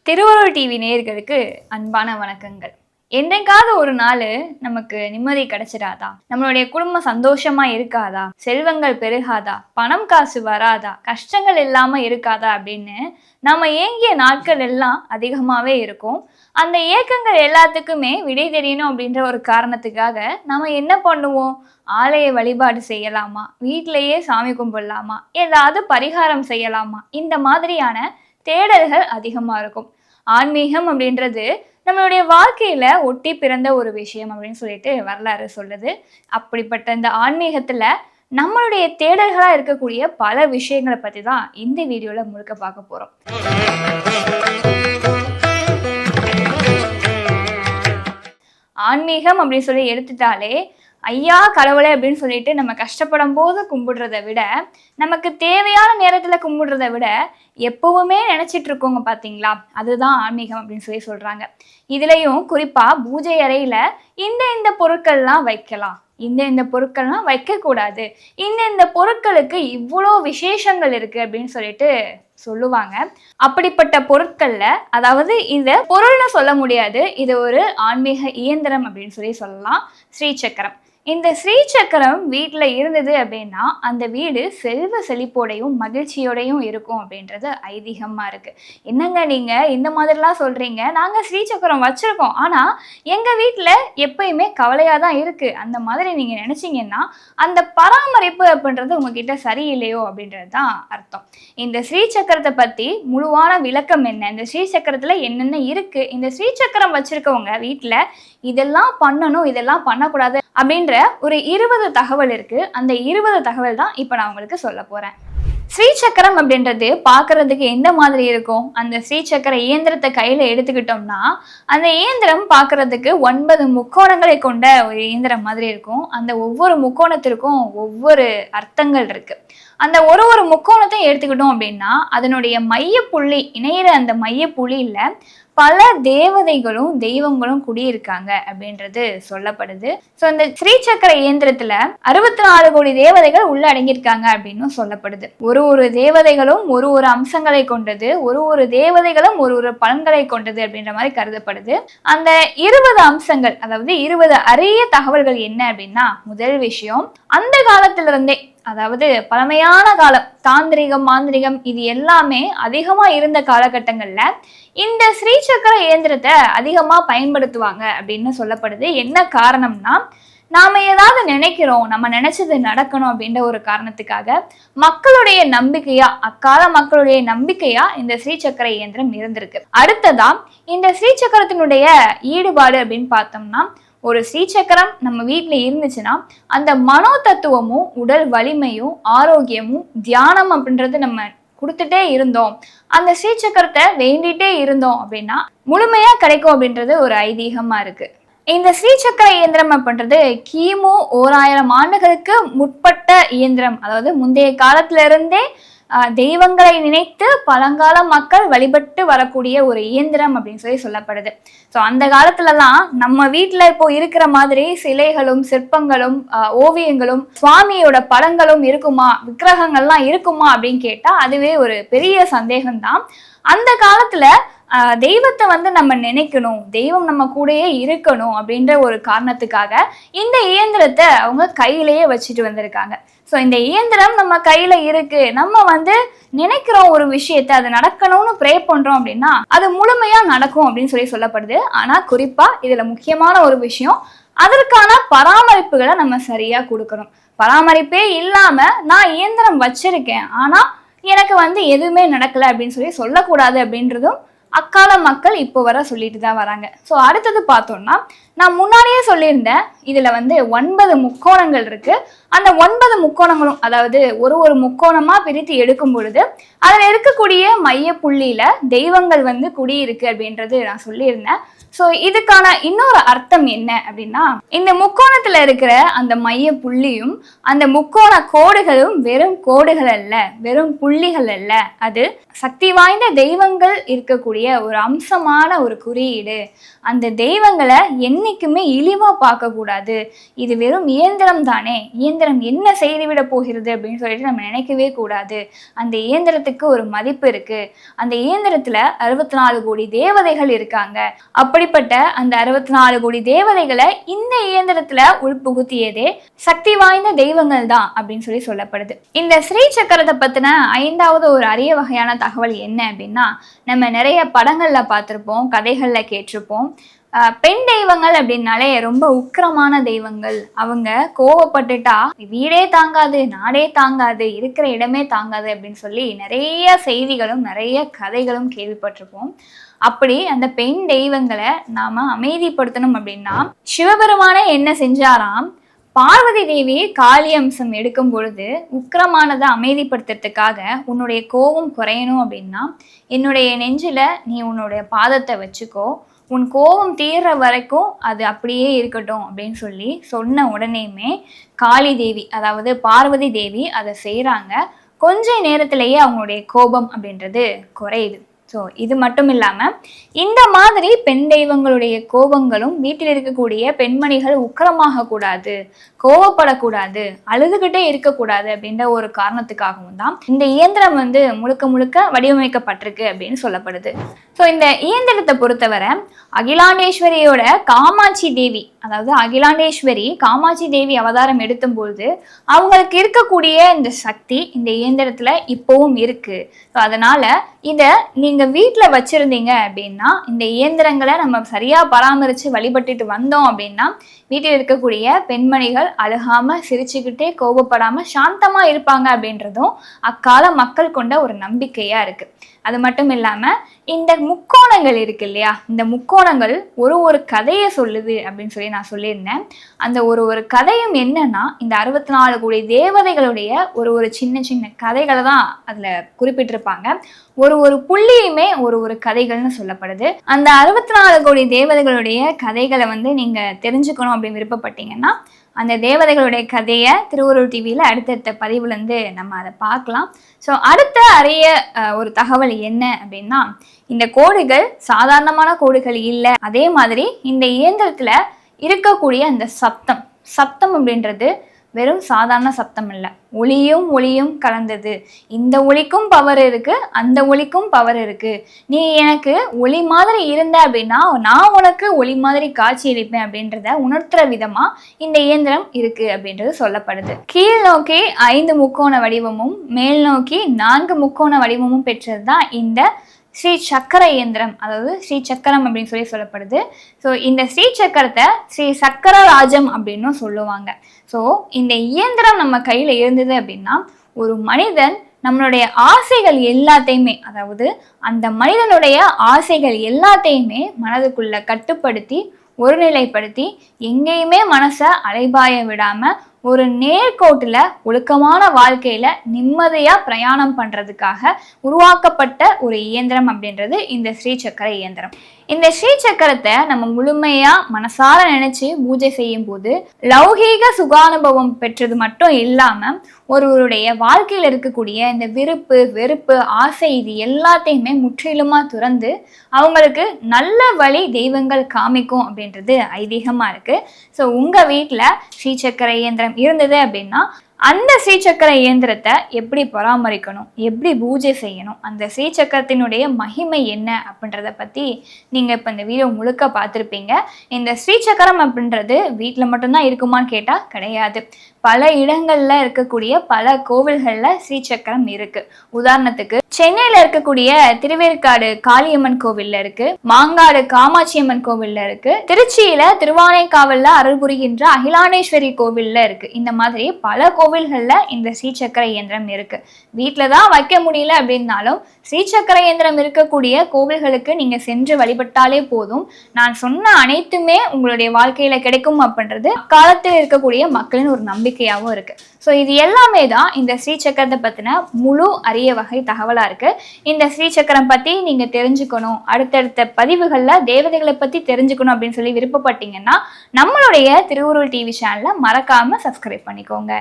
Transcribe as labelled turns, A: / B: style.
A: திருவருள் டிவி நேயர்களுக்கு அன்பான வணக்கங்கள். என்றைக்காவது ஒரு நாள் நமக்கு நிம்மதி கிடைச்சிடாதா? நம்மளுடைய குடும்பம் சந்தோஷமா இருக்காதா? செல்வங்கள் பெருகாதா? பணம் காசு வராதா? கஷ்டங்கள் இல்லாம இருக்காதா அப்படின்னு நம்ம ஏங்கிய நாட்கள் எல்லாம் அதிகமாவே இருக்கும். அந்த ஏக்கங்கள் எல்லாத்துக்குமே விடை தெரியணும் அப்படின்ற ஒரு காரணத்துக்காக நம்ம என்ன பண்ணுவோம்? ஆலய வழிபாடு செய்யலாமா? வீட்டிலேயே சாமி கும்பிடலாமா? ஏதாவது பரிகாரம் செய்யலாமா? இந்த மாதிரியான தேடல்கள் அதிகமா இருக்கும். ஆன்மீகம் அப்படின்றது நம்மளுடைய வாழ்க்கையில ஒட்டி பிறந்த ஒரு விஷயம் அப்படின்னு சொல்லிட்டு வரலாறு சொல்லுது. அப்படிப்பட்ட இந்த ஆன்மீகத்துல நம்மளுடைய தேடல்களா இருக்கக்கூடிய பல விஷயங்களை பத்தி தான் இந்த வீடியோல முழுக்க பார்க்க போறோம். ஆன்மீகம் அப்படின்னு சொல்லி எடுத்துட்டாலே ஐயா கடவுளை அப்படின்னு சொல்லிட்டு நம்ம கஷ்டப்படும் போது கும்பிடுறத விட, நமக்கு தேவையான நேரத்துல கும்பிடுறத விட எப்பவுமே நினைச்சிட்டு இருக்கோங்க பாத்தீங்களா, அதுதான் ஆன்மீகம் அப்படின்னு சொல்லி சொல்றாங்க. இதுலயும் குறிப்பா பூஜை அறையில இந்த பொருட்கள்லாம் வைக்கலாம், இந்த பொருட்கள்லாம் வைக்க கூடாது, இந்த பொருட்களுக்கு இவ்வளோ விசேஷங்கள் இருக்கு அப்படின்னு சொல்லிட்டு சொல்லுவாங்க. அப்படிப்பட்ட பொருட்கள்ல, அதாவது இந்த பொருள்னு சொல்ல முடியாது, இது ஒரு ஆன்மீக இயந்திரம் அப்படின்னு சொல்லி சொல்லலாம். ஸ்ரீசக்கரம். இந்த ஸ்ரீசக்கரம் வீட்டில் இருந்தது அப்படின்னா அந்த வீடு செல்வ செழிப்போடையும் மகிழ்ச்சியோடையும் இருக்கும் அப்படின்றது ஐதீகமாக இருக்குது. என்னங்க நீங்கள் இந்த மாதிரிலாம் சொல்கிறீங்க, நாங்கள் ஸ்ரீசக்கரம் வச்சுருக்கோம், ஆனால் எங்கள் வீட்டில் எப்பயுமே கவலையாக தான் இருக்குது, அந்த மாதிரி நீங்கள் நினச்சிங்கன்னா அந்த பராமரிப்பு அப்படின்றது உங்ககிட்ட சரியில்லையோ அப்படின்றது தான் அர்த்தம். இந்த ஸ்ரீசக்கரத்தை பற்றி முழுவான விளக்கம் என்ன, இந்த ஸ்ரீசக்கரத்தில் என்னென்ன இருக்குது, இந்த ஸ்ரீசக்கரம் வச்சுருக்கவங்க வீட்டில் இதெல்லாம் பண்ணணும் இதெல்லாம் பண்ணக்கூடாது அப்படின்ற ஒரு 20 தகவல் இருக்கு. அந்த 20 தகவல் தான் இப்போ நான் உங்களுக்கு சொல்ல போறேன். ஸ்ரீசக்கரம் அப்படின்றது பார்க்கறதுக்கு எந்த மாதிரி இருக்கும்? அந்த ஸ்ரீசக்கர இயந்திரத்தை கையில எடுத்துக்கிட்டோம்னா அந்த இயந்திரம் பார்க்கறதுக்கு 9 முக்கோணங்களை கொண்ட ஒரு இயந்திரம் மாதிரி இருக்கும். அந்த ஒவ்வொரு முக்கோணத்திற்கும் ஒவ்வொரு அர்த்தங்கள் இருக்கு. அந்த ஒரு முக்கோணத்தையும் எடுத்துக்கிட்டோம் அப்படின்னா அதனுடைய மையப்புள்ளி இணையிற அந்த மையப்புள்ளியில பல தேவதைகளும் தெய்வங்களும் குடியிருக்காங்க அப்படின்றது சொல்லப்படுது. ஸோ இந்த ஸ்ரீசக்கர இயந்திரத்துல 64 கோடி தேவதைகள் உள்ள அடங்கியிருக்காங்க அப்படின்னு சொல்லப்படுது. ஒரு தேவதைகளும் ஒரு அம்சங்களை கொண்டது, ஒரு தேவதைகளும் ஒரு பலன்களை கொண்டது அப்படின்ற மாதிரி கருதப்படுது. அந்த 20 அம்சங்கள், அதாவது 20 அரிய தகவல்கள் என்ன அப்படின்னா, முதல் விஷயம், அந்த காலத்துல இருந்தே, அதாவது பழமையான காலம், தாந்திரிகம் மாந்திரிகம் இது எல்லாமே அதிகமா இருந்த காலகட்டங்கள்ல இந்த ஸ்ரீசக்கர இயந்திரத்தை அதிகமா பயன்படுத்துவாங்க அப்படின்னு சொல்லப்படுது. என்ன காரணம்னா, நாம ஏதாவது நினைக்கிறோம், நம்ம நினைச்சது நடக்கணும் அப்படின்ற ஒரு காரணத்துக்காக மக்களுடைய நம்பிக்கையா, அக்கால மக்களுடைய நம்பிக்கையா இந்த ஸ்ரீசக்கர இயந்திரம் இருந்திருக்கு. அடுத்ததா இந்த ஸ்ரீசக்கரத்தினுடைய ஈடுபாடு அப்படின்னு பார்த்தோம்னா, ஒரு ஸ்ரீசக்கரம் நம்ம வீட்டில் இருந்துச்சுன்னா அந்த மனோ தத்துவமும் உடல் வலிமையும் ஆரோக்கியமும் தியானம் அப்படின்றது நம்ம கொடுத்துட்டே இருந்தோம், அந்த ஸ்ரீசக்கரத்தை வேண்டிட்டே இருந்தோம் அப்படின்னா முழுமையா கிடைக்கும் அப்படின்றது ஒரு ஐதீகமா இருக்கு. இந்த ஸ்ரீசக்கர இயந்திரம் அப்படின்றது கிமு 1000 ஆண்டுகளுக்கு முற்பட்ட இயந்திரம். அதாவது முந்தைய காலத்துல இருந்தே தெய்வங்களை நினைத்து பழங்கால மக்கள் வழிபட்டு வரக்கூடிய ஒரு இயந்திரம் அப்படின்னு சொல்லி சொல்லப்படுது. ஸோ அந்த காலத்துலலாம் நம்ம வீட்டில் இப்போ இருக்கிற மாதிரி சிலைகளும் சிற்பங்களும் ஓவியங்களும் சுவாமியோட படங்களும் இருக்குமா, விக்கிரகங்கள்லாம் இருக்குமா அப்படின்னு கேட்டா அதுவே ஒரு பெரிய சந்தேகம்தான். அந்த காலத்துல தெய்வத்தை நம்ம நினைக்கணும், தெய்வம் நம்ம கூடயே இருக்கணும் அப்படின்ற ஒரு காரணத்துக்காக இந்த இயந்திரத்தை அவங்க கையிலேயே வச்சுட்டு வந்திருக்காங்க. ஸோ இந்த இயந்திரம் நம்ம கையில இருக்கு, நம்ம நினைக்கிறோம் ஒரு விஷயத்தை, அது நடக்கணும்னு ப்ரே பண்றோம் அப்படின்னா அது முழுமையா நடக்கும் அப்படின்னு சொல்லப்படுது. ஆனா குறிப்பா இதுல முக்கியமான ஒரு விஷயம், அதற்கான பராமரிப்புகளை நம்ம சரியா கொடுக்கணும். பராமரிப்பே இல்லாம நான் இயந்திரம் வச்சிருக்கேன் ஆனா எனக்கு எதுவுமே நடக்கல அப்படின்னு சொல்லக்கூடாது அப்படின்றதும் அக்கால மக்கள் இப்போ வர சொல்லிட்டு தான் வராங்க. ஸோ அடுத்தது பார்த்தோம்னா, நான் முன்னாடியே சொல்லியிருந்தேன், இதுல 9 முக்கோணங்கள் இருக்கு. அந்த 9 முக்கோணங்களும், அதாவது ஒரு முக்கோணமா பிரித்து எடுக்கும் பொழுது அதுல இருக்கக்கூடிய மைய புள்ளியில தெய்வங்கள் குடியிருக்கு அப்படின்றது நான் சொல்லியிருந்தேன். ஸோ இதுக்கான இன்னொரு அர்த்தம் என்ன அப்படின்னா, இந்த முக்கோணத்துல இருக்கிற அந்த மைய புள்ளியும் அந்த முக்கோண கோடுகளும் வெறும் கோடுகள் அல்ல, வெறும் புள்ளிகள் அல்ல, அது சக்தி வாய்ந்த தெய்வங்கள் இருக்கக்கூடிய ஒரு அம்சமான ஒரு குறியீடு. அந்த தெய்வங்களை என்னைக்குமே இழிவா பார்க்க கூடாது. இது வெறும் இயந்திரம் தானே, இயந்திரம் இயந்திரம் என்ன செய்துவிட போகிறது அப்படின்னு சொல்லிட்டு நம்ம நினைக்கவே கூடாது. அந்த இயந்திரத்துக்கு ஒரு மதிப்பு இருக்கு. அந்த இயந்திரத்துல 64 கோடி தேவதைகள் இருக்காங்க. அப்படிப்பட்ட அந்த 64 கோடி தேவதைகளை இந்த இயந்திரத்துல உள்புகுத்தியதே சக்தி வாய்ந்த தெய்வங்கள் தான் அப்படின்னு சொல்லப்படுது. இந்த ஸ்ரீ சக்கரத்தை பத்தின 5வது ஒரு அரிய வகையான தகவல் என்ன அப்படின்னா, நம்ம நிறைய படங்கள்ல பார்த்திருப்போம், கதைகள்ல கேட்டிருப்போம். பெண் தெய்வங்கள் அப்படின்னாலே ரொம்ப உக்கிரமான தெய்வங்கள். அவங்க கோவப்பட்டுட்டா வீடே தாங்காது, நாடே தாங்காது, இருக்கிற இடமே தாங்காது அப்படின்னு சொல்லி நிறைய செய்திகளும் நிறைய கதைகளும் கேள்விப்பட்டிருப்போம். அப்படி அந்த பெண் தெய்வங்களை நாம அமைதிப்படுத்தணும் அப்படின்னா சிவபெருமானே என்ன செஞ்சாராம், பார்வதி தேவி காளி அம்சம் எடுக்கும் பொழுது உக்கிரமானதை அமைதிப்படுத்துறதுக்காக உன்னுடைய கோபம் குறையணும் அப்படின்னா என்னுடைய நெஞ்சில நீ உன்னுடைய பாதத்தை வச்சுக்கோ, உன் கோபம் தீர்ற வரைக்கும் அது அப்படியே இருக்கட்டும் அப்படின்னு சொல்லி சொன்ன உடனேயுமே காளி தேவி அதாவது பார்வதி தேவி அதை செய்கிறாங்க. கொஞ்ச நேரத்திலேயே அவங்களுடைய கோபம் அப்படின்றது குறையுது. ஸோ இது மட்டும் இல்லாமல் இந்த மாதிரி பெண் தெய்வங்களுடைய கோபங்களும் வீட்டில் இருக்கக்கூடிய பெண்மணிகள் உக்கிரமாக கூடாது, கோவப்படக்கூடாது, அழுதுகிட்டே இருக்கக்கூடாது அப்படின்ற ஒரு காரணத்துக்காகவும் தான் இந்த இயந்திரம் முழுக்க முழுக்க வடிவமைக்கப்பட்டிருக்கு அப்படின்னு சொல்லப்படுது. ஸோ இந்த இயந்திரத்தை பொறுத்தவரை அகிலாண்டேஸ்வரியோட காமாட்சி தேவி அதாவது அகிலாண்டேஸ்வரி காமாட்சி தேவி அவதாரம் எடுத்தும்போது அவங்களுக்கு இருக்கக்கூடிய இந்த சக்தி இந்த இயந்திரத்துல இப்பவும் இருக்கு. ஸோ அதனால இதை நீங்க வீட்டுல வச்சிருந்தீங்க அப்படின்னா இந்த இயந்திரங்களை நம்ம சரியா பராமரிச்சு வழிபட்டுட்டு வந்தோம் அப்படின்னா வீட்டில் இருக்கக்கூடிய பெண்மணிகள் அழுகாம சிரிச்சுக்கிட்டே கோபப்படாம சாந்தமா இருப்பாங்க அப்படின்றதும் அக்கால மக்கள் கொண்ட ஒரு நம்பிக்கையா இருக்கு. அது மட்டும் இல்லாம இந்த முக்கோணங்கள் இருக்கு இல்லையா, இந்த முக்கோணங்கள் ஒரு கதையை சொல்லுது அப்படின்னு சொல்லி நான் சொல்லியிருந்தேன். அந்த ஒரு கதையும் என்னன்னா இந்த 64 கோடி தேவதைகளுடைய ஒரு சின்ன சின்ன கதைகளை தான் அதுல குறிப்பிட்டிருப்பாங்க. ஒரு புள்ளியுமே ஒரு கதைகள்னு சொல்லப்படுது. அந்த 64 கோடி தேவதைகளுடைய கதைகளை நீங்க தெரிஞ்சுக்கணும் அப்படின்னு விருப்பப்பட்டீங்கன்னா அந்த தேவதைகளுடைய கதையை திருவருள் டிவியில் அடுத்தடுத்த பதிவுலேருந்து நம்ம அதை பார்க்கலாம். ஸோ அடுத்த அரிய ஒரு தகவல் என்ன அப்படின்னா, இந்த கோடுகள் சாதாரணமான கோடுகள் இல்லை. அதே மாதிரி இந்த இயந்திரத்தில் இருக்கக்கூடிய அந்த சப்தம் அப்படின்றது வெறும் சாதாரண சப்தம் இல்லை, ஒளியும் கலந்தது. இந்த ஒளிக்கும் பவர் இருக்கு, அந்த ஒளிக்கும் பவர் இருக்கு. நீ எனக்கு ஒளி மாதிரி இருந்த அப்படின்னா நான் உனக்கு ஒளி மாதிரி காட்சி அளிப்பேன் அப்படின்றத உணர்த்துற விதமா இந்த இயந்திரம் இருக்கு அப்படின்றது சொல்லப்படுது. கீழ் நோக்கி 5 முக்கோண வடிவமும் மேல் நோக்கி 4 முக்கோண வடிவமும் பெற்றது தான் இந்த ஸ்ரீ சக்கர இயந்திரம், அதாவது ஸ்ரீ சக்கரம் அப்படின்னு சொல்லப்படுது. ஸோ இந்த ஸ்ரீ சக்கரத்தை ஸ்ரீ சக்கர ராஜம் அப்படின்னு சொல்லுவாங்க. ஸோ இந்த இயந்திரம் நம்ம கையில் இருந்தது அப்படின்னா ஒரு மனிதன் நம்மளுடைய ஆசைகள் எல்லாத்தையுமே அதாவது அந்த மனிதனுடைய ஆசைகள் எல்லாத்தையுமே மனதுக்குள்ள கட்டுப்படுத்தி ஒருநிலைப்படுத்தி எங்கேயுமே மனசை அலைபாய விடாம ஒரு நேர்கோட்டுல ஒழுக்கமான வாழ்க்கையில நிம்மதியா பிரயாணம் பண்றதுக்காக உருவாக்கப்பட்ட ஒரு இயந்திரம் அப்படின்றது இந்த ஸ்ரீ சக்கர இயந்திரம். இந்த ஸ்ரீ சக்கரத்தை நம்ம முழுமையா மனசார நினைச்சு பூஜை செய்யும் போது லௌகீக சுகானுபவம் பெற்றது மட்டும் இல்லாம ஒருவருடைய வாழ்க்கையில இருக்கக்கூடிய இந்த விருப்பு வெறுப்பு ஆசை இது எல்லாத்தையுமே முற்றிலுமா துறந்து அவங்களுக்கு நல்ல வழி தெய்வங்கள் காமிக்கும் அப்படின்றது ஐதீகமா இருக்கு. ஸோ உங்க வீட்டுல ஸ்ரீ சக்கர இயந்திரம் இருந்தது அப்படின்னா அந்த ஸ்ரீசக்கர இயந்திரத்தை எப்படி பராமரிக்கணும், எப்படி பூஜை செய்யணும், அந்த ஸ்ரீசக்கரத்தினுடைய மகிமை என்ன அப்படின்றத பற்றி நீங்கள் இப்போ இந்த வீடியோ முழுக்க பார்த்துருப்பீங்க. இந்த ஸ்ரீசக்கரம் அப்படின்றது வீட்டில் மட்டும்தான் இருக்குமான்னு கேட்டால் கிடையாது. பல இடங்கள்ல இருக்கக்கூடிய பல கோவில்களில் ஸ்ரீசக்கரம் இருக்கு. உதாரணத்துக்கு சென்னையில் இருக்கக்கூடிய திருவேற்காடு காளியம்மன் கோவில்ல இருக்கு, மாங்காடு காமாட்சி அம்மன் கோவில்ல இருக்கு, திருச்சியில திருவானைக்காவல்ல அருள் புரிகின்ற அகிலாண்டேஸ்வரி கோவில்ல இருக்கு. இந்த மாதிரி பல கோவில்கள்ல இந்த ஸ்ரீசக்கர இயந்திரம் இருக்கு. வீட்டில் தான் வைக்க முடியல அப்படின்னாலும் ஸ்ரீசக்கர இயந்திரம் இருக்கக்கூடிய கோவில்களுக்கு நீங்க சென்று வழிபட்டாலே போதும். நான் சொன்ன அனைத்துமே உங்களுடைய வாழ்க்கையில கிடைக்கும் அப்படின்றது அக்காலத்தில் இருக்கக்கூடிய மக்களின் ஒரு நம்பிக்கையாகவும் இருக்கு. ஸோ இது எல்லாமே தான் இந்த ஸ்ரீசக்கரத்தை பற்றின முழு அரிய வகை தகவலாக இருக்குது. இந்த ஸ்ரீசக்கரம் பற்றி நீங்கள் தெரிஞ்சுக்கணும், அடுத்தடுத்த பதிவுகளில் தேவதைகளை பற்றி தெரிஞ்சுக்கணும் அப்படின்னு சொல்லி விருப்பப்பட்டீங்கன்னா நம்மளுடைய திருவுருள் டிவி சேனலை மறக்காமல் சப்ஸ்கிரைப் பண்ணிக்கோங்க.